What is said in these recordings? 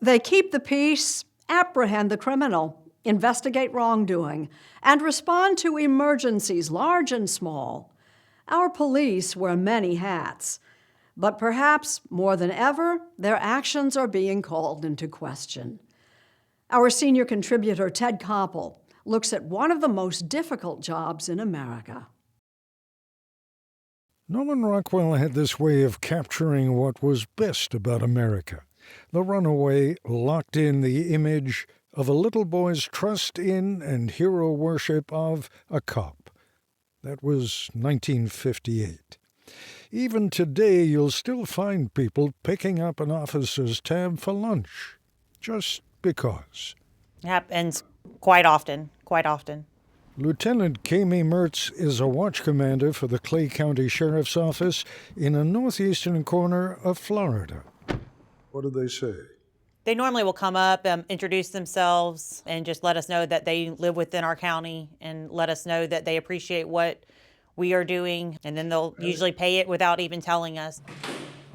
They keep the peace, apprehend the criminal, investigate wrongdoing, and respond to emergencies large and small. Our police wear many hats, but perhaps more than ever, their actions are being called into question. Our senior contributor, Ted Koppel, looks at one of the most difficult jobs in America. Norman Rockwell had this way of capturing what was best about America. The Runaway locked in the image of a little boy's trust in and hero worship of a cop. That was 1958. Even today, you'll still find people picking up an officer's tab for lunch, just because. Happens quite often. Lieutenant Kami Mertz is a watch commander for the Clay County Sheriff's Office in a northeastern corner of Florida. What do they say? They normally will come up, introduce themselves, and just let us know that they live within our county and let us know that they appreciate what we are doing, and then they'll usually pay it without even telling us.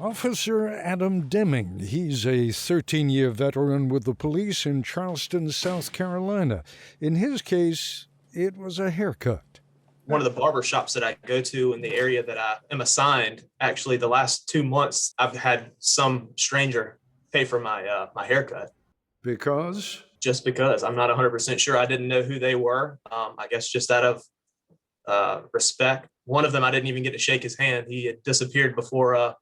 Officer Adam Deming. He's a 13-year veteran with the police in Charleston, South Carolina. In his case, it was a haircut. One of the barber shops that I go to in the area that I am assigned, actually the last 2 months, I've had some stranger pay for my haircut. Because? Just because. I'm not 100% sure. I didn't know who they were. I guess just out of respect. One of them, I didn't even get to shake his hand. He had disappeared before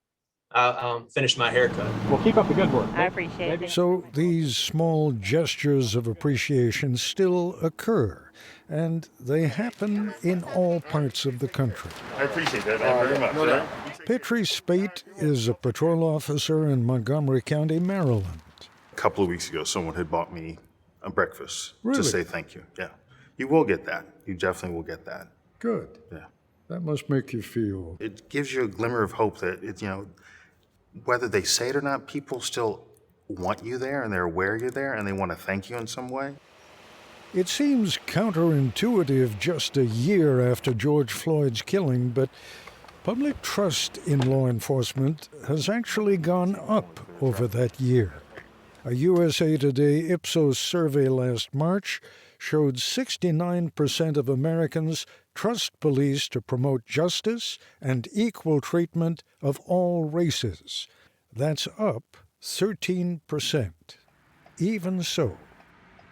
I finished my haircut. Well, keep up the good work. I appreciate it. So these small gestures of appreciation still occur, and they happen in all parts of the country. I appreciate that very much. No. Petrie Spate is a patrol officer in Montgomery County, Maryland. A couple of weeks ago, someone had bought me a breakfast Really? to say thank you. Yeah. You will get that. You definitely will get that. Good. Yeah. That must make you feel... It gives you a glimmer of hope that, whether they say it or not, people still want you there and they're aware you're there and they want to thank you in some way. It seems counterintuitive just a year after George Floyd's killing, but public trust in law enforcement has actually gone up over that year. A USA Today Ipsos survey last March showed 69% of Americans trust police to promote justice and equal treatment of all races. That's up 13%. Even so,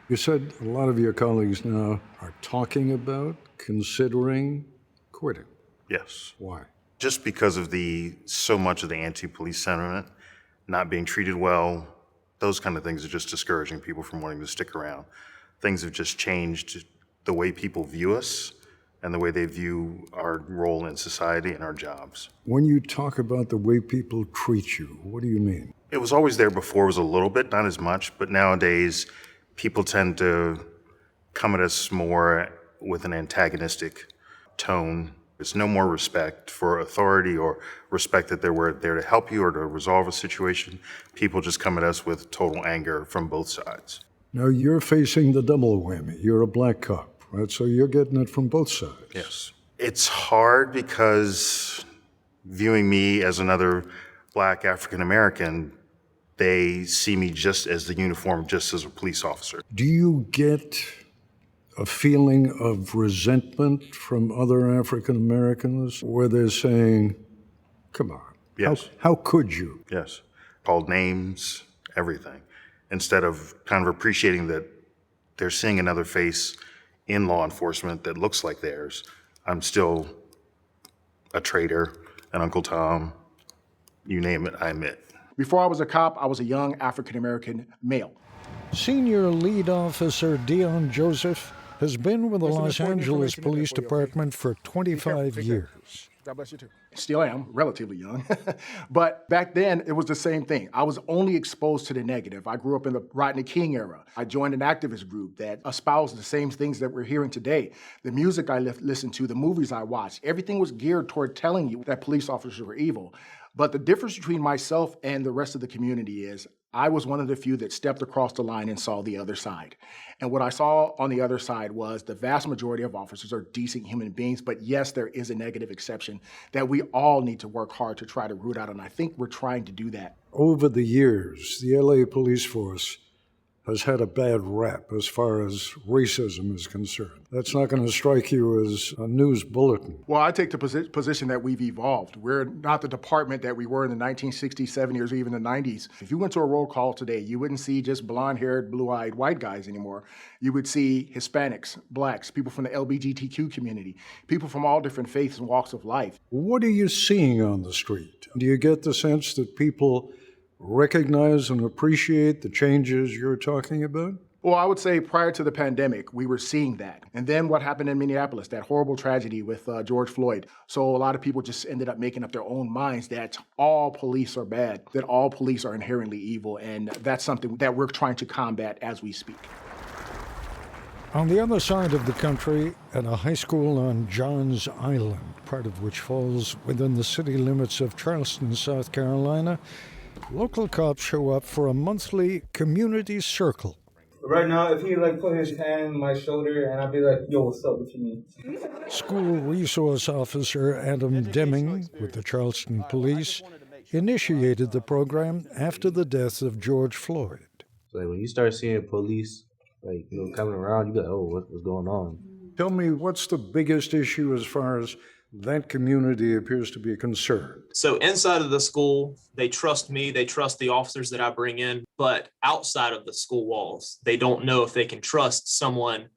you said a lot of your colleagues now are talking about, considering quitting. Yes. Why? Just because of so much of the anti-police sentiment, not being treated well, those kind of things are just discouraging people from wanting to stick around. Things have just changed the way people view us and the way they view our role in society and our jobs. When you talk about the way people treat you, what do you mean? It was always there before, it was a little bit, not as much, but nowadays people tend to come at us more with an antagonistic tone. There's no more respect for authority or respect that they were there to help you or to resolve a situation. People just come at us with total anger from both sides. Now, you're facing the double whammy. You're a black cop, right? So you're getting it from both sides. Yes. It's hard because viewing me as another black African-American, they see me just as the uniform, just as a police officer. Do you get a feeling of resentment from other African Americans where they're saying, come on, Yes. how could you? Yes. Called names, everything. Instead of kind of appreciating that they're seeing another face in law enforcement that looks like theirs. I'm still a traitor, an Uncle Tom, you name it, I'm it. Before I was a cop, I was a young African-American male. Senior lead officer Dion Joseph has been with the Los Angeles Police Department for 25 years. God bless you too. Still am, relatively young. But back then, it was the same thing. I was only exposed to the negative. I grew up in the Rodney King era. I joined an activist group that espoused the same things that we're hearing today. The music I listened to, the movies I watched, everything was geared toward telling you that police officers were evil. But the difference between myself and the rest of the community is I was one of the few that stepped across the line and saw the other side. And what I saw on the other side was the vast majority of officers are decent human beings, but yes, there is a negative exception that we all need to work hard to try to root out, and I think we're trying to do that Over the years, the LA police force has had a bad rap as far as racism is concerned. That's not going to strike you as a news bulletin. Well, I take the position that we've evolved. We're not the department that we were in the 1960s, 70s, or even the 90s. If you went to a roll call today, you wouldn't see just blonde-haired, blue-eyed white guys anymore. You would see Hispanics, blacks, people from the LGBTQ community, people from all different faiths and walks of life. What are you seeing on the street? Do you get the sense that people recognize and appreciate the changes you're talking about? Well, I would say prior to the pandemic, we were seeing that. And then what happened in Minneapolis, that horrible tragedy with George Floyd. So a lot of people just ended up making up their own minds that all police are bad, that all police are inherently evil. And that's something that we're trying to combat as we speak. On the other side of the country, at a high school on Johns Island, part of which falls within the city limits of Charleston, South Carolina, local cops show up for a monthly community circle. Right now, if he put his hand on my shoulder and I'd be like, yo, what's up, what you need? School resource officer Adam Deming with the Charleston Police initiated the program after the death of George Floyd. So when you start seeing police coming around, you be like, oh, what's going on? Tell me, what's the biggest issue as far as that community appears to be concerned? So inside of the school, they trust me, they trust the officers that I bring in, but outside of the school walls, they don't know if they can trust someone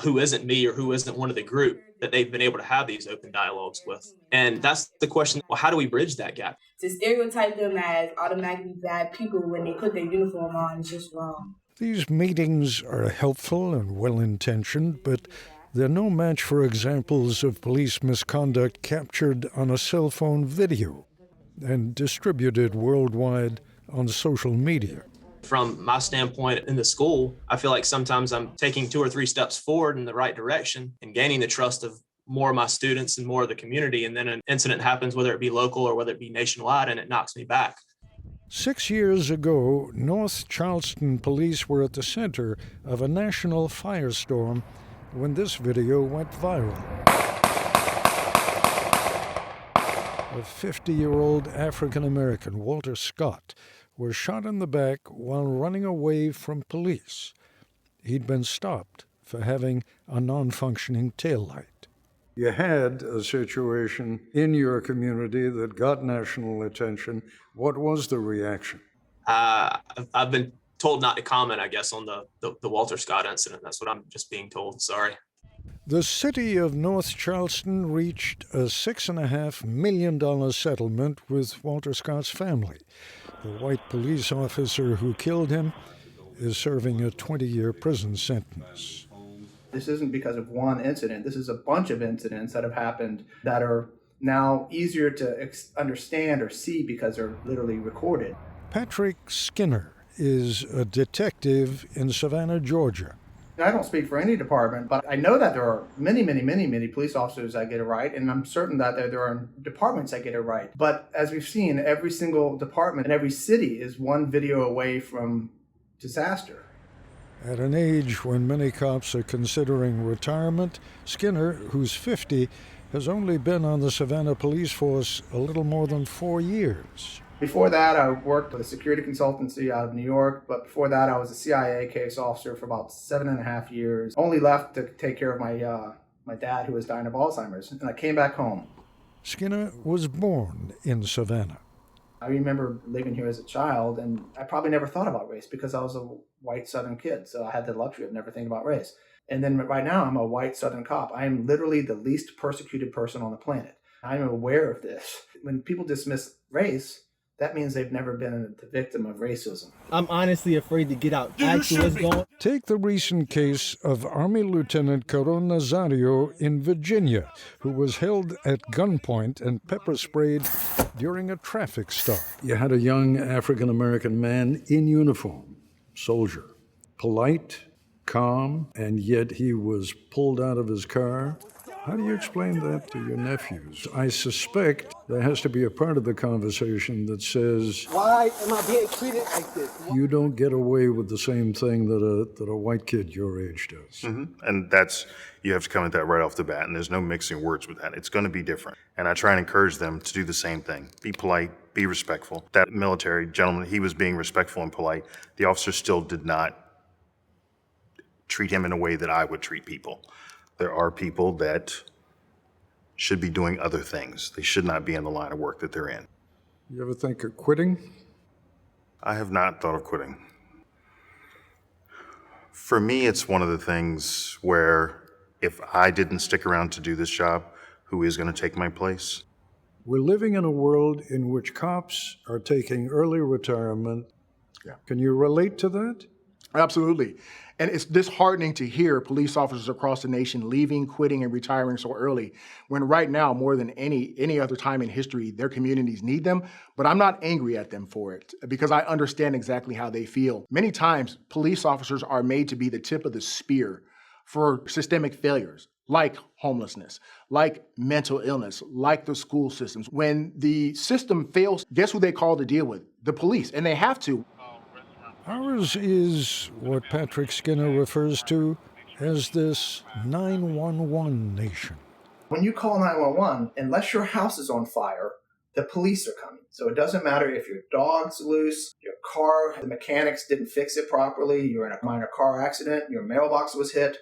who isn't me or who isn't one of the group that they've been able to have these open dialogues with. And that's the question, well, how do we bridge that gap? To stereotype them as automatically bad people when they put their uniform on is just wrong. These meetings are helpful and well-intentioned, but they're no match for examples of police misconduct captured on a cell phone video and distributed worldwide on social media. From my standpoint in the school, I feel like sometimes I'm taking 2 or 3 steps forward in the right direction and gaining the trust of more of my students and more of the community. And then an incident happens, whether it be local or whether it be nationwide, and it knocks me back. 6 years ago, North Charleston police were at the center of a national firestorm when this video went viral. A 50-year-old African-American, Walter Scott, was shot in the back while running away from police. He'd been stopped for having a non-functioning taillight. You had a situation in your community that got national attention. What was the reaction? I've been told not to comment, I guess, on the Walter Scott incident. That's what I'm just being told. Sorry. The city of North Charleston reached a $6.5 million settlement with Walter Scott's family. The white police officer who killed him is serving a 20-year prison sentence. This isn't because of one incident. This is a bunch of incidents that have happened that are now easier to understand or see because they're literally recorded. Patrick Skinner is a detective in Savannah, Georgia. I don't speak for any department, but I know that there are many police officers that get it right, and I'm certain that there are departments that get it right. But as we've seen, every single department in every city is one video away from disaster. At an age when many cops are considering retirement, Skinner, who's 50, has only been on the Savannah police force a little more than 4 years. Before that, I worked with a security consultancy out of New York, but before that, I was a CIA case officer for about 7.5 years. Only left to take care of my dad, who was dying of Alzheimer's, and I came back home. Skinner was born in Savannah. I remember living here as a child, and I probably never thought about race because I was a white Southern kid, so I had the luxury of never thinking about race. And then right now, I'm a white Southern cop. I am literally the least persecuted person on the planet. I'm aware of this. When people dismiss race, that means they've never been the victim of racism. I'm honestly afraid to get out. Actually, what's going? Take the recent case of Army Lieutenant Caron Nazario in Virginia, who was held at gunpoint and pepper sprayed during a traffic stop. You had a young African-American man in uniform, soldier, polite, calm, and yet he was pulled out of his car. How do you explain that to your nephews? I suspect there has to be a part of the conversation that says, Why am I being treated like this? You don't get away with the same thing that a white kid your age does. Mm-hmm. And you have to come at that right off the bat, and there's no mixing words with that. It's going to be different. And I try and encourage them to do the same thing. Be polite, be respectful. That military gentleman, he was being respectful and polite. The officer still did not treat him in a way that I would treat people. There are people that should be doing other things. They should not be in the line of work that they're in. You ever think of quitting? I have not thought of quitting. For me, it's one of the things where if I didn't stick around to do this job, who is going to take my place? We're living in a world in which cops are taking early retirement. Yeah. Can you relate to that? Absolutely. And it's disheartening to hear police officers across the nation leaving, quitting, and retiring so early, when right now, more than any other time in history, their communities need them. But I'm not angry at them for it, because I understand exactly how they feel. Many times, police officers are made to be the tip of the spear for systemic failures, like homelessness, like mental illness, like the school systems. When the system fails, guess who they call to deal with? The police, and they have to. Ours is what Patrick Skinner refers to as this 911 nation. When you call 911, unless your house is on fire, the police are coming. So it doesn't matter if your dog's loose, your car, the mechanics didn't fix it properly, you're in a minor car accident, your mailbox was hit,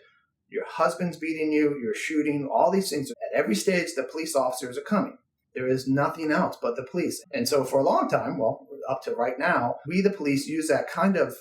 your husband's beating you, you're shooting, all these things. At every stage, the police officers are coming. There is nothing else but the police. And so for a long time, well, up to right now, we, the police, use that kind of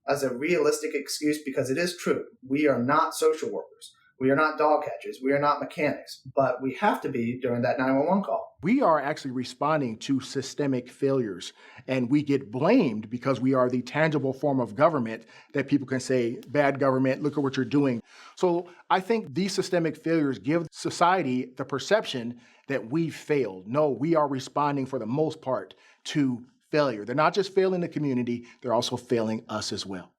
as a realistic excuse because it is true. We are not social workers. We are not dog catchers. We are not mechanics. But we have to be during that 911 call. We are actually responding to systemic failures, and we get blamed because we are the tangible form of government that people can say, bad government, look at what you're doing. So I think these systemic failures give society the perception that we've failed. No, we are responding for the most part to failure. They're not just failing the community, they're also failing us as well.